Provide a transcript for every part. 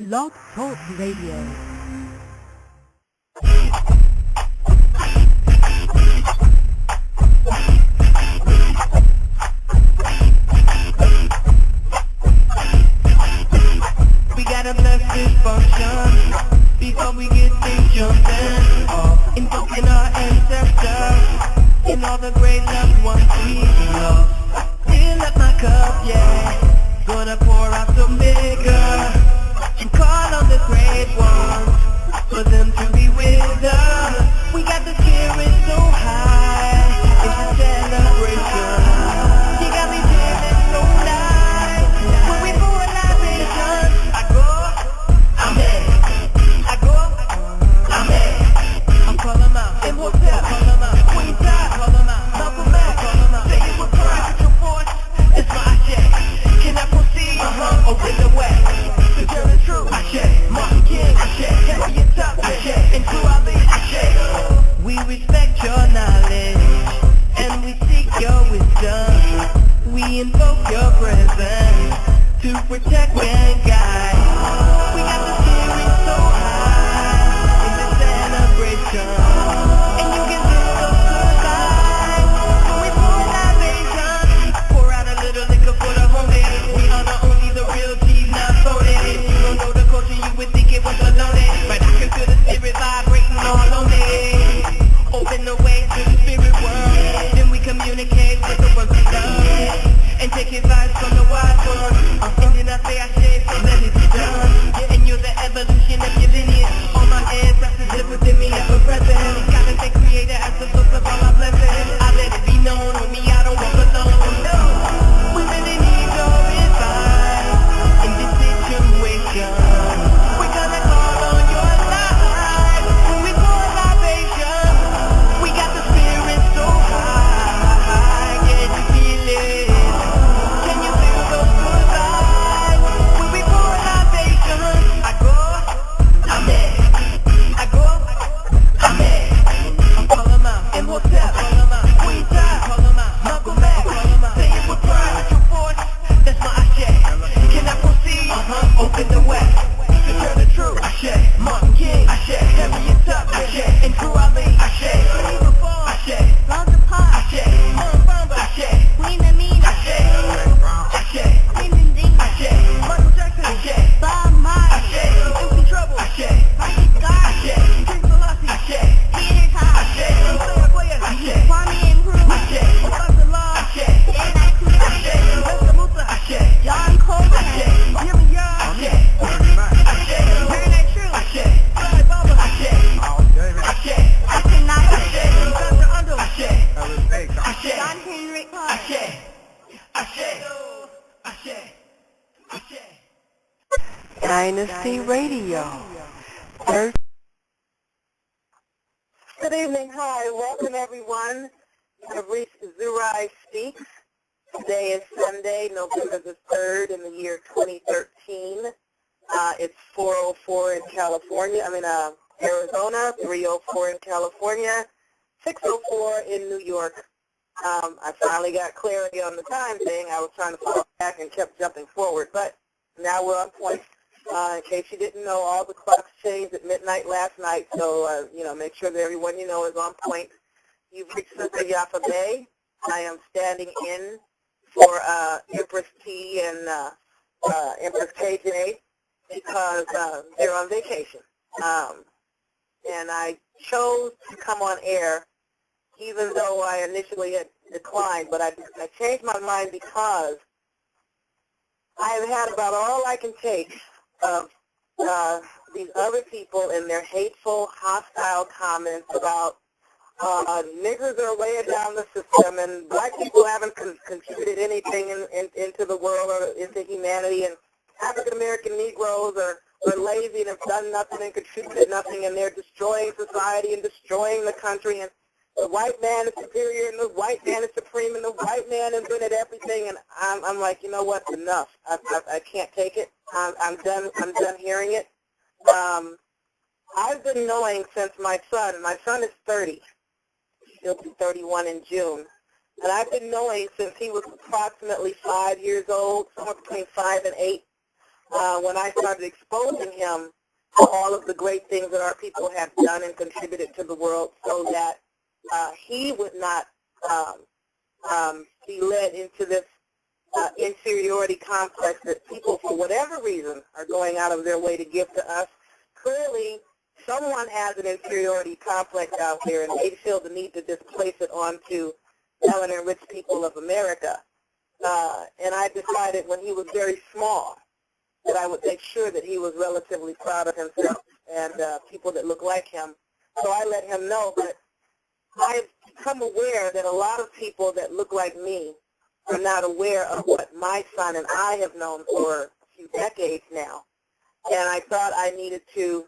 Blog Talk Radio. We gotta bless this function before we get things jumping. Invoking our ancestors and all the great loved ones we love. Fill up my cup, yeah. Gonna pour out some bigger and call on the great ones for them to be with us. We got the spirit so high, it's a celebration. You got me feeling so nice when we pour a libation. I go, I'm in. I go, I'm in. I'm calling out. Imhotep, call them out. Queen Ty, call them out. Malcolm X, call them out. Say it with pride, with your voice. It's my check. Can I proceed? Open the way. The journey true. Martin King. Harriet Tubman. And True Ali. We respect your knowledge and we seek your wisdom. We invoke your presence to protect and guide. We got the spirit so high in this celebration, and you can feel those good vibes when we pour libation. Pour out a little liquor for the homies. We honor only the real G's, not phony. If you don't know the culture, you would think it was baloney, but I can feel the spirit vibrating all on me. Open the way to the spirit world, then we communicate with the ones we love, and take advice from the wise ones. And then I say I share, so let it be done. And you're the evolution of your lineage. All my ancestors live within me ever present. God is a creator as the source of all our blessings. I let it be known, with me I don't walk alone. No, we really need your advice in this situation. We're gonna call on your life when we pour libation. We got the spirit so high, can you feel it? Can you feel those good vibes when we pour libation? I go, I'm in. I go, I'm in. I'm calling out. Imhotep, call them out. Queen Ty, call them out. Malcolm X, call them out. Say it with pride, with your voice. That's my ashe. Can I proceed? Open the way. To turn the true. Ashe. Martin King. Ashe. Harriet Tubman. Ashe. And True Ali. Ashe. Ashe. Love the pot, Ashe. Mom Ashe. Queen Amina, Ashe. Ashe. Queen Ndinga, Ashe. Michael Jackson. Ashe. Bob Marley, Ashe. MC Trouble. Ashe. Michael Scott, Ashe. King Selassie. Ashe. Peter Tosh, Ashe. Sarah Boyer. Ashe. Kwame Nkrumah, Ashe. Obasa Law. Ashe. Nana Kusa, Ashe. Lester Musa. Ashe. John Coltrane, Ashe. Yemi Ya. Ashe. Ashe. Vernon True, Ashe. Fly Baba. Ashe. Ashe. Akhenaten, Ashe. Dr. Ando. Ashe. Ashe. John Henrik Clark, Ashe. Ashe. Ashe. Ashe. Dynasty Radio. Good evening. Hi. Welcome, everyone. I've reached Zuri Speaks. Today is Sunday, November the 3rd in the year 2013. It's 4:04 in California. Arizona, 3:04 in California, 6:04 in New York. I finally got clarity on the time thing. I was trying to fall back and kept jumping forward, but now we're on point. In case you didn't know, all the clocks changed at midnight last night, so, make sure that everyone you know is on point. You've reached Sister Yaffa Bay. I am standing in for Empress T and Empress KJ because they're on vacation. And I chose to come on air even though I initially had declined, but I changed my mind because I have had about all I can take of these other people and their hateful, hostile comments about niggers are laying down the system and black people haven't contributed anything into the world or into humanity, and African-American Negroes are lazy and have done nothing and contributed nothing, and they're destroying society and destroying the country, and the white man is superior and the white man is supreme and the white man invented everything. And I'm like, you know what, enough. I can't take it. I'm done hearing it. I've been knowing since my son is 30. He'll be 31 in June. And I've been knowing since he was approximately 5 years old, somewhere between 5 and 8, when I started exposing him to all of the great things that our people have done and contributed to the world so that he would not be led into this inferiority complex that people, for whatever reason, are going out of their way to give to us. Clearly, someone has an inferiority complex out there, and they feel the need to displace it onto melanin and rich people of America. And I decided when he was very small that I would make sure that he was relatively proud of himself and people that look like him. So I let him know that I've become aware that a lot of people that look like me are not aware of what my son and I have known for a few decades now. And I thought I needed to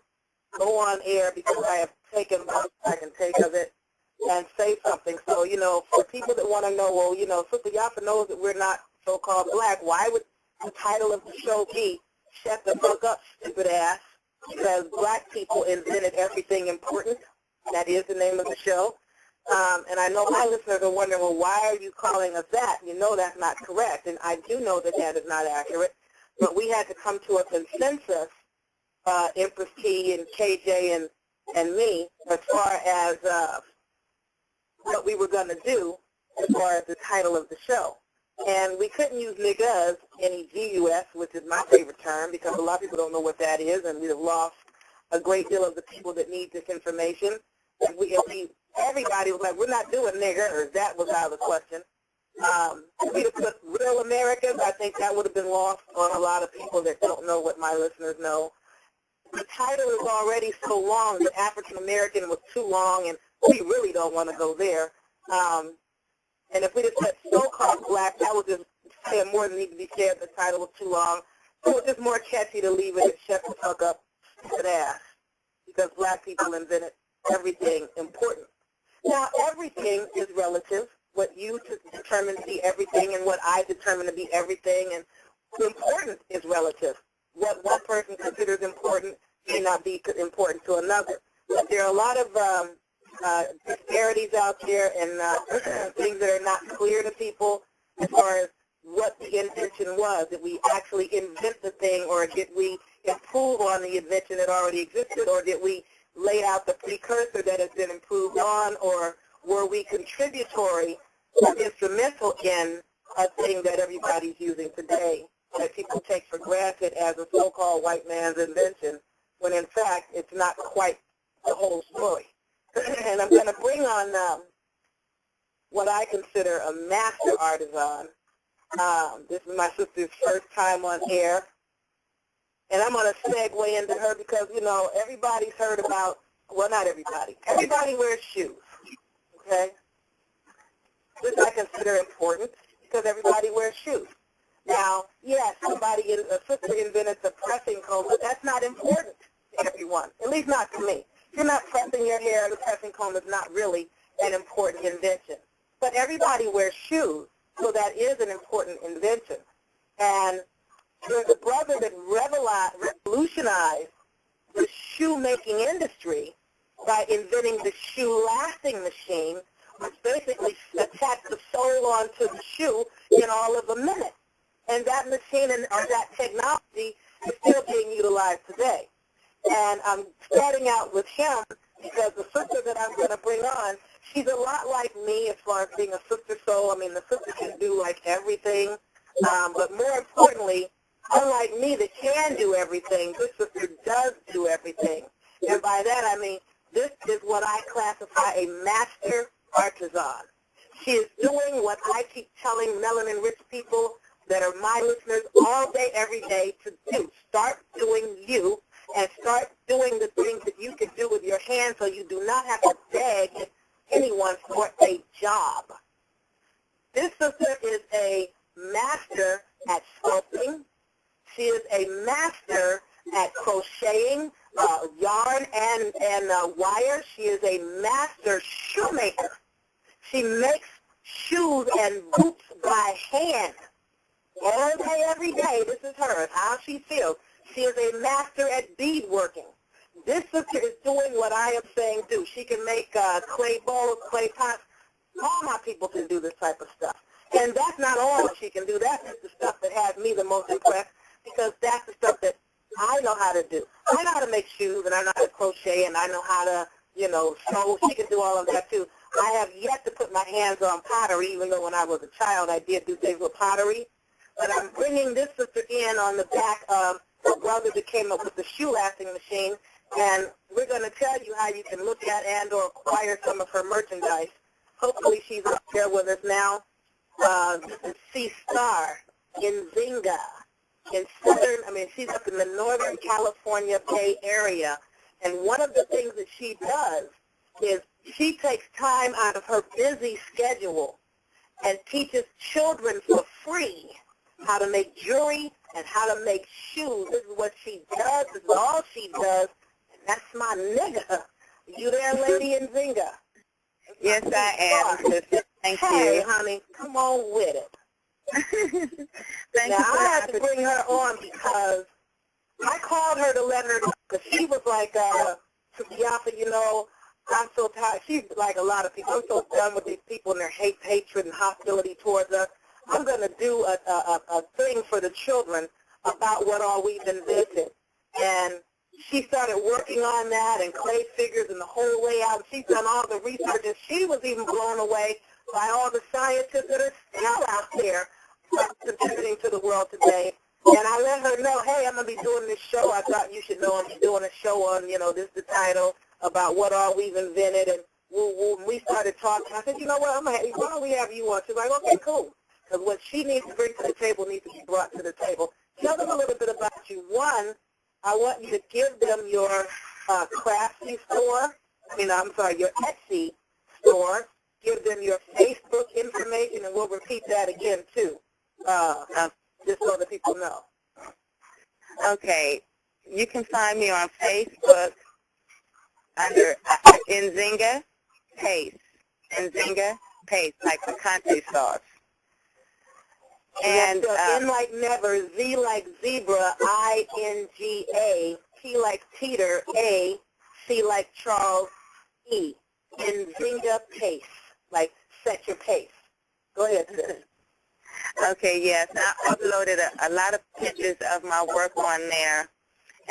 go on air because I have taken what I can take of it and say something. So, for people that want to know, well, Sister Yaffa knows that we're not so-called black. Why would the title of the show be Shut the Fuck Up, Stupid Ass? Because black people invented everything important. That is the name of the show. And I know my listeners are wondering, well, why are you calling us that? You know that's not correct. And I do know that that is not accurate. But we had to come to a consensus, Empress T and KJ and me, as far as what we were going to do as far as the title of the show. And we couldn't use niggas, N-E-G-U-S, which is my favorite term, because a lot of people don't know what that is, and we have lost a great deal of the people that need this information. And everybody was like, we're not doing niggers. That was out of the question. If we'd have put real Americans, I think that would have been lost on a lot of people that don't know what my listeners know. The title is already so long that African American was too long, and we really don't want to go there. And if we just said so-called black, that would just say more than need to be said. The title was too long. So it was just more catchy to leave it at Shut the Fuck Up, Stupid Ass, because black people invented everything important. Now, everything is relative. What you determine to be everything and what I determine to be everything, and important is relative. What one person considers important may not be important to another. But there are a lot of disparities out there and things that are not clear to people as far as what the invention was. Did we actually invent the thing, or did we improve on the invention that already existed, or did we lay out the precursor that has been improved on, or were we contributory or instrumental in a thing that everybody's using today that people take for granted as a so-called white man's invention, when in fact it's not quite the whole story. And I'm going to bring on what I consider a master artisan. This is my sister's first time on air. And I'm going to segue into her because, everybody's heard about, well, not everybody. Everybody wears shoes, okay? This I consider important because everybody wears shoes. Now, yes, a sister invented the pressing comb, but that's not important to everyone, at least not to me. If you're not pressing your hair, the pressing comb is not really an important invention. But everybody wears shoes, so that is an important invention. And there's a brother that revolutionized the shoemaking industry by inventing the shoe lasting machine, which basically attached the sole onto the shoe in all of a minute. And that machine or that technology is still being utilized today. And I'm starting out with him because the sister that I'm going to bring on, she's a lot like me as far as being a sister soul. I mean, the sister can do like everything. But more importantly, unlike me that can do everything, this sister does do everything. And by that I mean this is what I classify a master artisan. She is doing what I keep telling melanin-rich people that are my listeners all day, every day to do. Start doing you and start doing the things that you can do with your hands so you do not have to beg anyone for a job. This sister is a master at sculpting. She is a master at crocheting, yarn and wire. She is a master shoemaker. She makes shoes and boots by hand. All day, every day, this is her, how she feels. She is a master at beadworking. This sister is doing what I am saying do. She can make clay bowls, clay pots. All my people can do this type of stuff. And that's not all she can do. That's just the stuff that has me the most impressed. because that's the stuff that I know how to do. I know how to make shoes, and I know how to crochet, and I know how to, sew. She can do all of that, too. I have yet to put my hands on pottery, even though when I was a child I did do things with pottery. But I'm bringing this sister in on the back of the brother that came up with the shoe-lasting machine, and we're going to tell you how you can look at and or acquire some of her merchandise. Hopefully she's up there with us now. This is C-Star in Zinga. She's up in the Northern California Bay Area. And one of the things that she does is she takes time out of her busy schedule and teaches children for free how to make jewelry and how to make shoes. This is what she does. This is all she does. And that's my nigga. You there, lady in Zinga? Yes, I am, sister. Thank you. Hey, honey, come on with it. Thank now, you for I the had to bring her on because I called her to let her know, because she was like, Yaffa, I'm so tired. She's like a lot of people. I'm so done with these people and their hatred and hostility towards us. I'm going to do a thing for the children about what all we've invented. And she started working on that and clay figures and the whole layout. She's done all the research, and she was even blown away by all the scientists that are still out there contributing to the world today. And I let her know, hey, I'm going to be doing this show. I thought you should know I'm doing a show on, this is the title, about what all we've invented. And we started talking. I said, you know what, why don't we have you on? She's like, okay, cool. Because what she needs to bring to the table needs to be brought to the table. Tell them a little bit about you. One, I want you to give them your Craftsy store. Your Etsy store. Give them your Facebook information, and we'll repeat that again, too, just so that people know. Okay. You can find me on Facebook under Nzinga Pace. Nzinga Pace, like the country sauce. And N like never, Z like zebra, I-N-G-A, T like Peter, A, C like Charles, E. Nzinga Pace, like set your pace. Go ahead, sis. Okay, yes. I uploaded a lot of pictures of my work on there.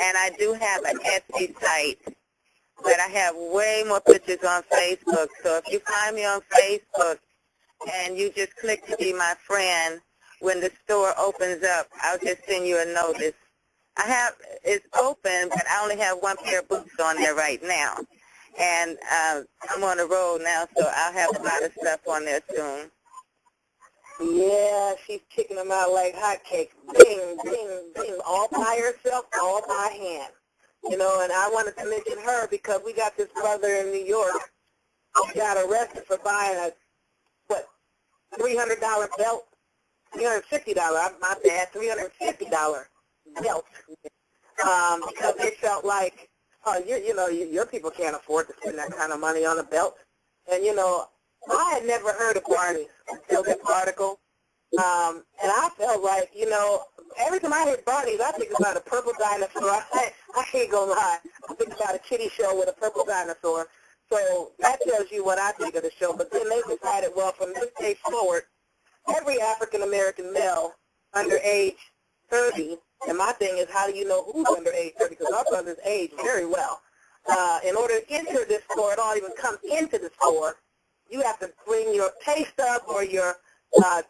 And I do have an Etsy site, but I have way more pictures on Facebook. So if you find me on Facebook and you just click to be my friend, when the store opens up, I'll just send you a notice. It's open, but I only have one pair of boots on there right now. And I'm on the road now, so I'll have a lot of stuff on there soon. Yeah, she's kicking them out like hotcakes. Bing, bing, bing, all by herself, all by hand. And I wanted to mention her because we got this brother in New York who got arrested for buying a, $300 belt? $350, my bad, $350 belt. Because they felt like, your people can't afford to spend that kind of money on a belt. And, I had never heard of Barney's until this article. And I felt like, every time I hear Barney's, I think about a purple dinosaur. I ain't going to lie. I think about a kiddie show with a purple dinosaur. So that tells you what I think of the show. But then they decided, well, from this day forward, every African-American male under age 30, and my thing is, how do you know who's under age 30? Because our brothers age very well. In order to enter this store, it all even come into the store, you have to bring your pay stub or your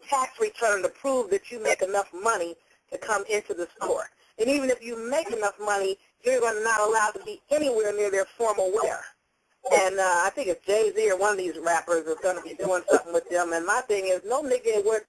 tax return to prove that you make enough money to come into the store. And even if you make enough money, you're not allowed to be anywhere near their formal wear. And I think it's Jay-Z or one of these rappers is going to be doing something with them. And my thing is, no nigga worth